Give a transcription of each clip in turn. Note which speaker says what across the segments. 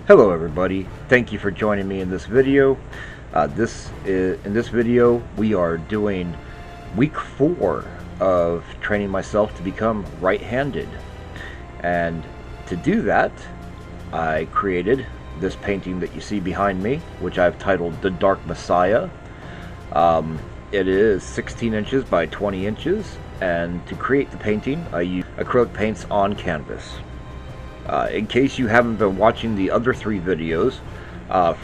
Speaker 1: Hello everybody, thank you for joining me in this video. In this video we are doing week 4 of training myself to become right-handed, and to do that I created this painting that you see behind me, which I've titled The Dark Messiah. It is 16 inches by 20 inches, and to create the painting I use acrylic paints on canvas. In case you haven't been watching the other 3 videos,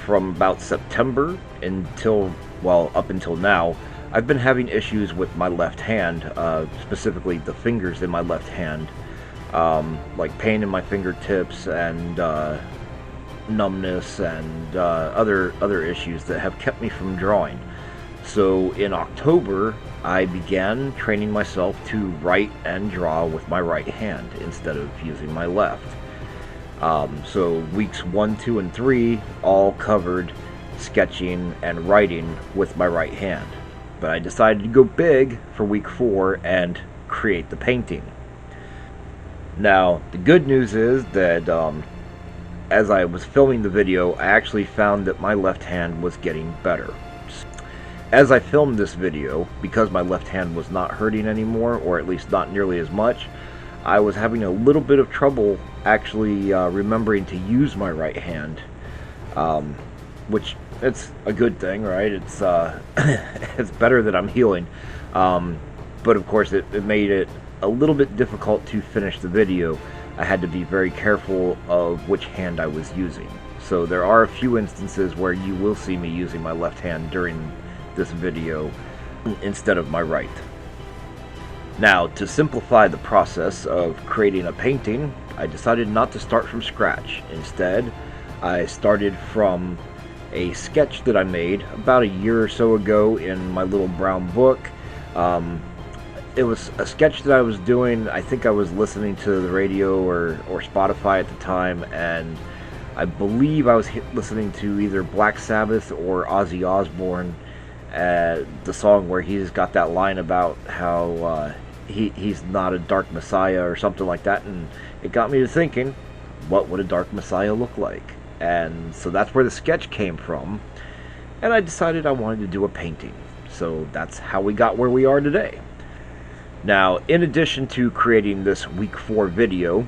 Speaker 1: from about September up until now, I've been having issues with my left hand, specifically the fingers in my left hand, like pain in my fingertips and numbness and other issues that have kept me from drawing. So in October, I began training myself to write and draw with my right hand instead of using my left. So weeks 1, 2, and 3 all covered sketching and writing with my right hand. But I decided to go big for week 4 and create the painting. Now, the good news is that as I was filming the video, I actually found that my left hand was getting better. As I filmed this video, because my left hand was not hurting anymore, or at least not nearly as much, I was having a little bit of trouble actually remembering to use my right hand, which it's a good thing, right? It's it's better that I'm healing, but of course it made it a little bit difficult to finish the video. I had to be very careful of which hand I was using, so there are a few instances where you will see me using my left hand during this video instead of my right. Now, to simplify the process of creating a painting, I decided not to start from scratch. Instead, I started from a sketch that I made about a year or so ago in my little brown book. It was a sketch that I was doing. I think I was listening to the radio or Spotify at the time, and I believe I was listening to either Black Sabbath or Ozzy Osbourne, the song where he's got that line about how he's not a dark messiah or something like that, and it got me to thinking, what would a dark messiah look like? And so that's where the sketch came from, and I decided I wanted to do a painting. So that's how we got where we are today. Now, in addition to creating this week 4 video,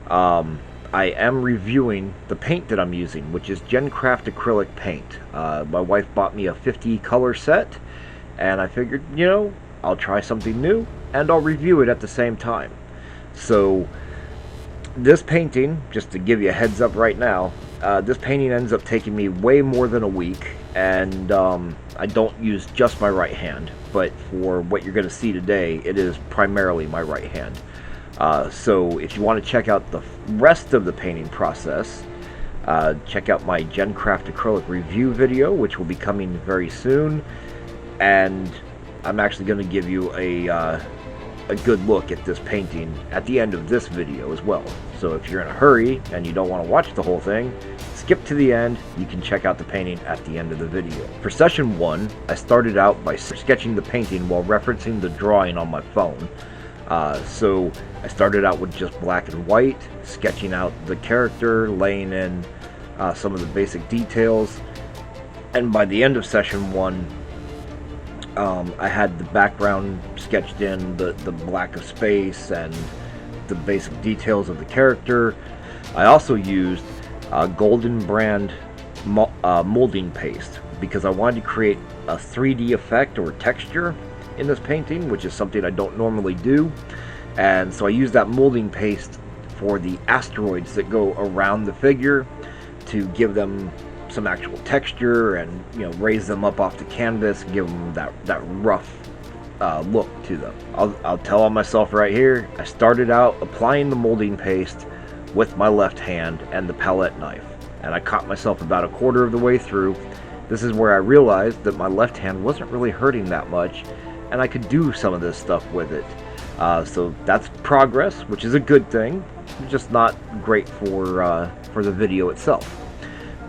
Speaker 1: I am reviewing the paint that I'm using, which is GenCraft acrylic paint. My wife bought me a 50 color set, and I figured, I'll try something new and I'll review it at the same time. So this painting, just to give you a heads up right now, this painting ends up taking me way more than a week, and I don't use just my right hand, but for what you're going to see today, it is primarily my right hand. So if you want to check out the rest of the painting process, check out my GenCraft acrylic review video, which will be coming very soon, and I'm actually going to give you a good look at this painting at the end of this video as well. So if you're in a hurry and you don't want to watch the whole thing, skip to the end. You can check out the painting at the end of the video. For session 1, I started out by sketching the painting while referencing the drawing on my phone. So I started out with just black and white, sketching out the character, laying in some of the basic details, and by the end of session 1, I had the background sketched in, the black of space, and the basic details of the character. I also used Golden Brand molding paste because I wanted to create a 3D effect or texture in this painting, which is something I don't normally do. And so I used that molding paste for the asteroids that go around the figure to give them some actual texture and raise them up off the canvas, give them that rough look to them. I'll tell on myself right here, I started out applying the molding paste with my left hand and the palette knife, and I caught myself about a quarter of the way through. This is where I realized that my left hand wasn't really hurting that much, and I could do some of this stuff with it. So that's progress, which is a good thing, just not great for the video itself.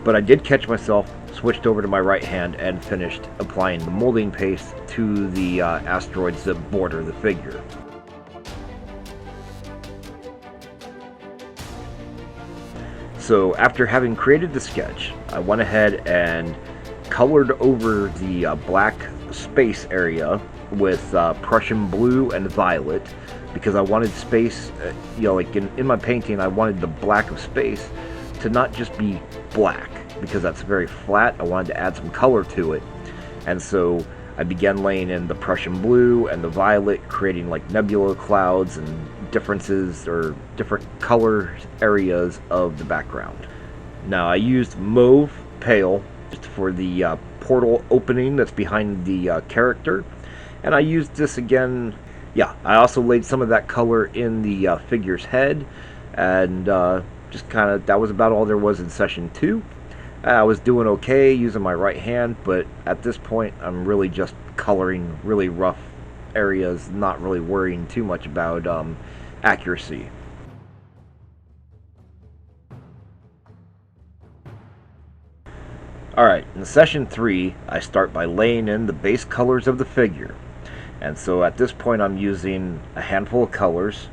Speaker 1: But I did catch myself, switched over to my right hand, and finished applying the molding paste to the asteroids that border the figure. So after having created the sketch, I went ahead and colored over the black space area with Prussian blue and violet, because I wanted space, like in my painting, I wanted the black of space to not just be black, because that's very flat. I wanted to add some color to it. And so I began laying in the Prussian blue and the violet, creating like nebula clouds and differences or different color areas of the background. Now I used mauve pale just for the portal opening that's behind the character, and I used this again. I also laid some of that color in the figure's head, and just kind of, that was about all there was in session 2. I was doing okay using my right hand, but at this point I'm really just coloring really rough areas, not really worrying too much about accuracy. Alright, in session 3 I start by laying in the base colors of the figure. And so at this point I'm using a handful of colors,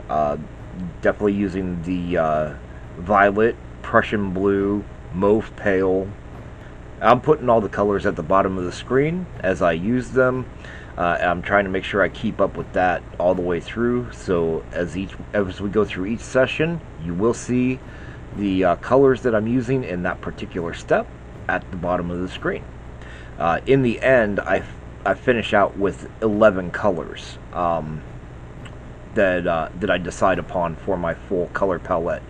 Speaker 1: definitely using the violet, Prussian blue, mauve pale. I'm putting all the colors at the bottom of the screen as I use them. I'm trying to make sure I keep up with that all the way through, so as we go through each session, you will see the colors that I'm using in that particular step at the bottom of the screen. In the end, I finish out with 11 colors that I decide upon for my full color palette,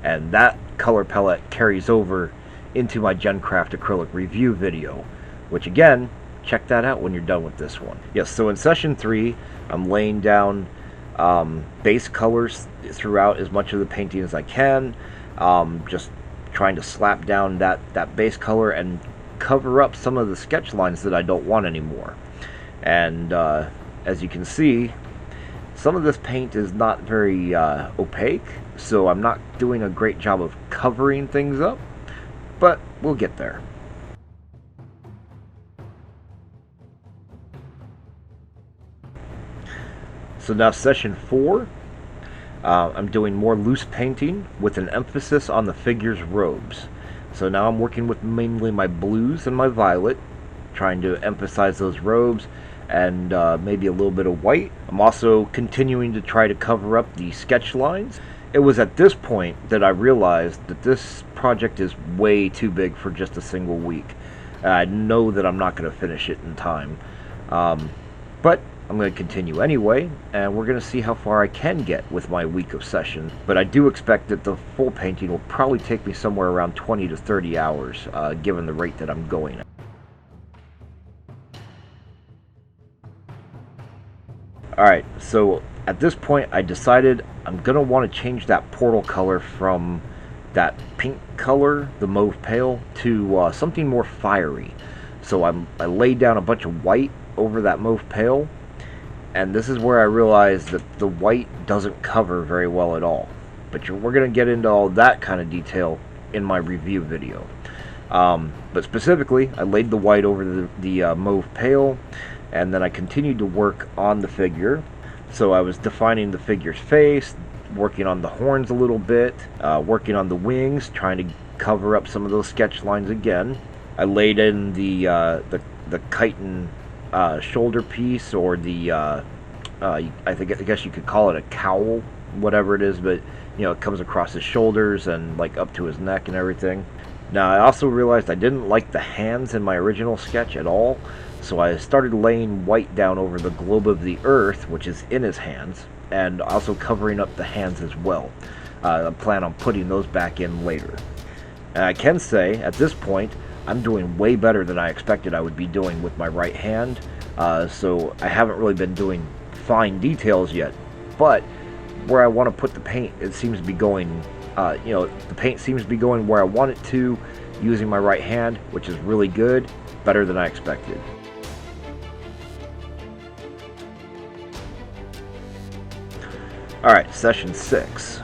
Speaker 1: and that color palette carries over into my GenCraft acrylic review video, which again, check that out when you're done with this one. Yes, so in session 3, I'm laying down base colors throughout as much of the painting as I can, just trying to slap down that base color and cover up some of the sketch lines that I don't want anymore. And as you can see, some of this paint is not very opaque, so I'm not doing a great job of covering things up, but we'll get there. So now session 4, I'm doing more loose painting with an emphasis on the figure's robes. So now I'm working with mainly my blues and my violet, trying to emphasize those robes, and maybe a little bit of white. I'm also continuing to try to cover up the sketch lines. It was at this point that I realized that this project is way too big for just a single week. I know that I'm not going to finish it in time, but I'm going to continue anyway, and we're going to see how far I can get with my week of sessions. But I do expect that the full painting will probably take me somewhere around 20 to 30 hours, given the rate that I'm going at. Alright, so at this point I decided I'm going to want to change that portal color from that pink color, the mauve pale, to something more fiery. So I laid down a bunch of white over that mauve pale, and this is where I realized that the white doesn't cover very well at all. But we're going to get into all that kind of detail in my review video. But specifically, I laid the white over the mauve pale, and then I continued to work on the figure. So I was defining the figure's face, working on the horns a little bit, working on the wings, trying to cover up some of those sketch lines again. I laid in the chitin shoulder piece, or the I guess you could call it a cowl, whatever it is, but it comes across his shoulders and like up to his neck and everything. Now I also realized I didn't like the hands in my original sketch at all, so I started laying white down over the globe of the earth, which is in his hands, and also covering up the hands as well. I plan on putting those back in later. And I can say, at this point, I'm doing way better than I expected I would be doing with my right hand, so I haven't really been doing fine details yet, but where I want to put the paint, it seems to be going, the paint seems to be going where I want it to, using my right hand, which is really good, better than I expected. Alright, session 6.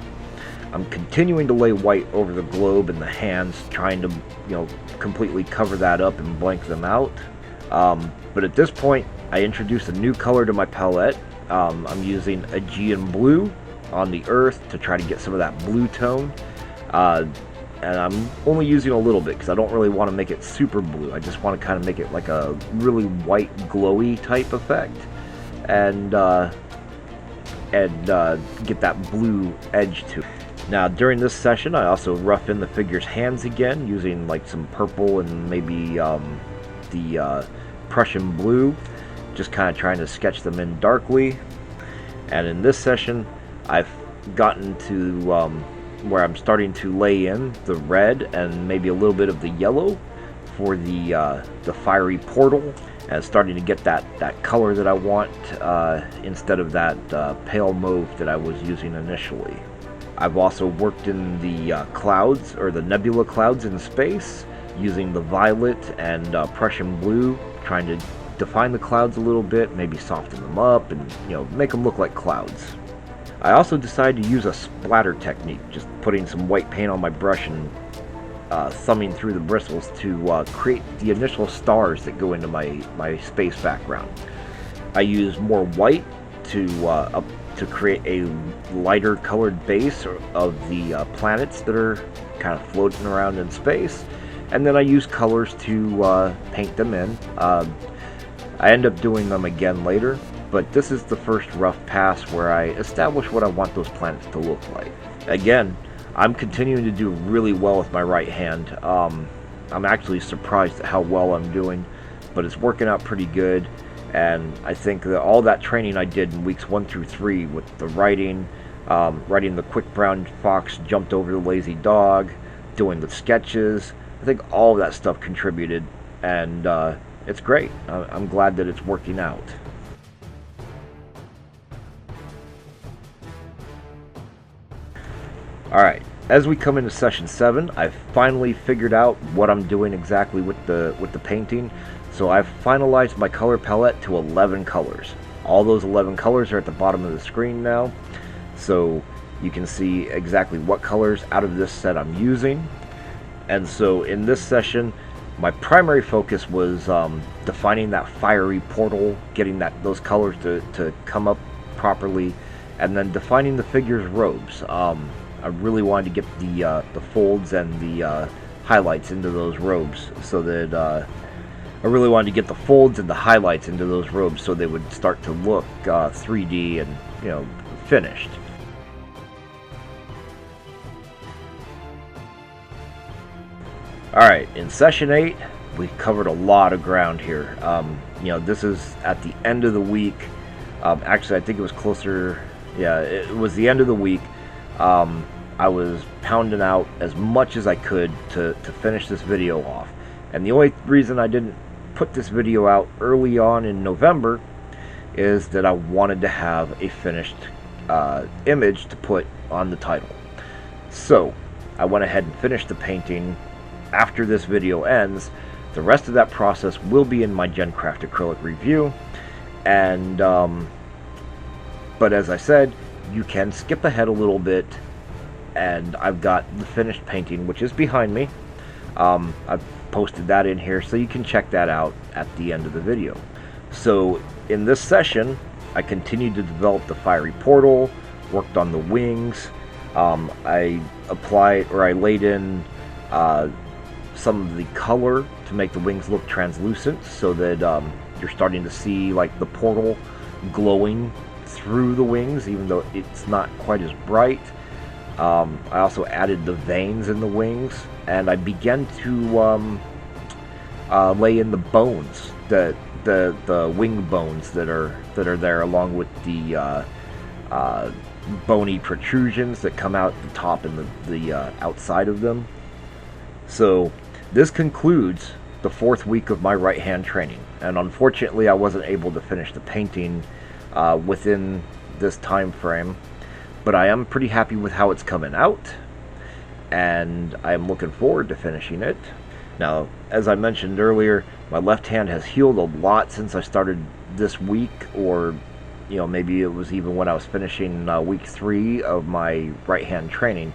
Speaker 1: I'm continuing to lay white over the globe and the hands, trying to, completely cover that up and blank them out. But at this point, I introduced a new color to my palette. I'm using Aegean blue on the earth to try to get some of that blue tone. and I'm only using a little bit because I don't really want to make it super blue. I just want to kind of make it like a really white glowy type effect, and get that blue edge to it. Now during this session I also rough in the figure's hands again using like some purple and maybe the Prussian blue, just kind of trying to sketch them in darkly. And in this session I've gotten to where I'm starting to lay in the red and maybe a little bit of the yellow for the fiery portal, and starting to get that color that I want instead of that pale mauve that I was using initially. I've also worked in the clouds, or the nebula clouds in space, using the violet and Prussian blue, trying to define the clouds a little bit, maybe soften them up and make them look like clouds. I also decided to use a splatter technique, just putting some white paint on my brush and thumbing through the bristles to create the initial stars that go into my space background. I use more white to create a lighter colored base of the planets that are kind of floating around in space, and then I use colors to paint them in. I end up doing them again later, but this is the first rough pass where I establish what I want those planets to look like. Again, I'm continuing to do really well with my right hand. I'm actually surprised at how well I'm doing, but it's working out pretty good. And I think that all that training I did in weeks 1 through 3 with the writing the quick brown fox jumped over the lazy dog, doing the sketches, I think all of that stuff contributed, and it's great. I'm glad that it's working out. Alright, as we come into session 7, I've finally figured out what I'm doing exactly with the painting. So I've finalized my color palette to 11 colors. All those 11 colors are at the bottom of the screen now, so you can see exactly what colors out of this set I'm using. And so in this session, my primary focus was defining that fiery portal, getting those colors to come up properly, and then defining the figure's robes. I really wanted to get the folds and the highlights into those robes, so that I really wanted to get the folds and the highlights into those robes so they would start to look 3D and finished. Alright, in session 8 we covered a lot of ground here. This is at the end of the week. Actually, I think it was closer, yeah, it was the end of the week. I was pounding out as much as I could to finish this video off. And the only reason I didn't put this video out early on in November is that I wanted to have a finished image to put on the title. So I went ahead and finished the painting after this video ends. The rest of that process will be in my GenCraft acrylic review, and but as I said, you can skip ahead a little bit, and I've got the finished painting, which is behind me. I've posted that in here so you can check that out at the end of the video. So in this session I continued to develop the fiery portal, worked on the wings. I laid in some of the color to make the wings look translucent, so that you're starting to see like the portal glowing through the wings, even though it's not quite as bright. I also added the veins in the wings, and I began to lay in the bones, the wing bones that are there, along with the bony protrusions that come out the top and the outside of them. So this concludes the 4th week of my right hand training, and unfortunately I wasn't able to finish the painting within this time frame, but I am pretty happy with how it's coming out, and I am looking forward to finishing it. Now, as I mentioned earlier, my left hand has healed a lot since I started this week, or maybe it was even when I was finishing week 3 of my right hand training.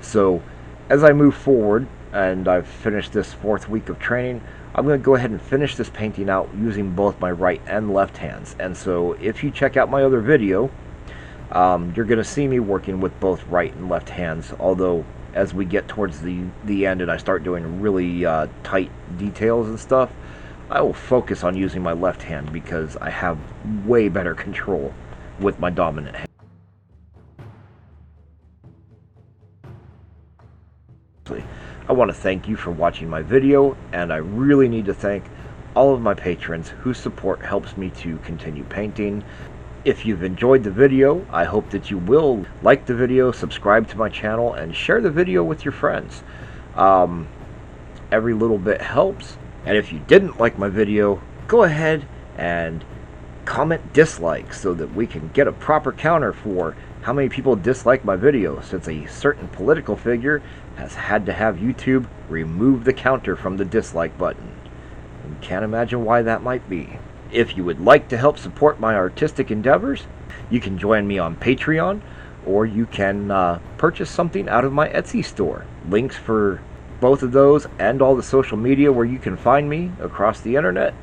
Speaker 1: So as I move forward and I've finished this 4th week of training, I'm going to go ahead and finish this painting out using both my right and left hands. And so if you check out my other video, you're going to see me working with both right and left hands, although as we get towards the end and I start doing really tight details and stuff, I will focus on using my left hand because I have way better control with my dominant hand. I want to thank you for watching my video, and I really need to thank all of my patrons whose support helps me to continue painting. If you've enjoyed the video, I hope that you will like the video, subscribe to my channel, and share the video with your friends. Every little bit helps. And if you didn't like my video, go ahead and comment dislike so that we can get a proper counter for how many people dislike my video, since a certain political figure has had to have YouTube remove the counter from the dislike button. And can't imagine why that might be. If you would like to help support my artistic endeavors, you can join me on Patreon, or you can purchase something out of my Etsy store. Links for both of those and all the social media where you can find me across the internet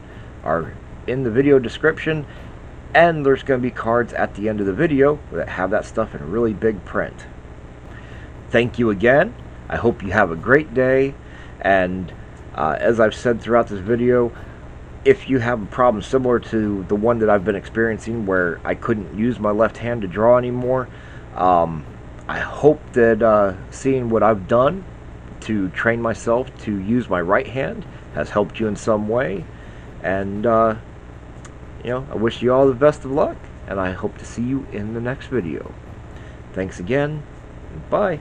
Speaker 1: are in the video description, and there's going to be cards at the end of the video that have that stuff in really big print. Thank you again. I hope you have a great day, and as I've said throughout this video, if you have a problem similar to the one that I've been experiencing where I couldn't use my left hand to draw anymore, I hope that seeing what I've done to train myself to use my right hand has helped you in some way. And you know, I wish you all the best of luck, and I hope to see you in the next video. Thanks again, and bye.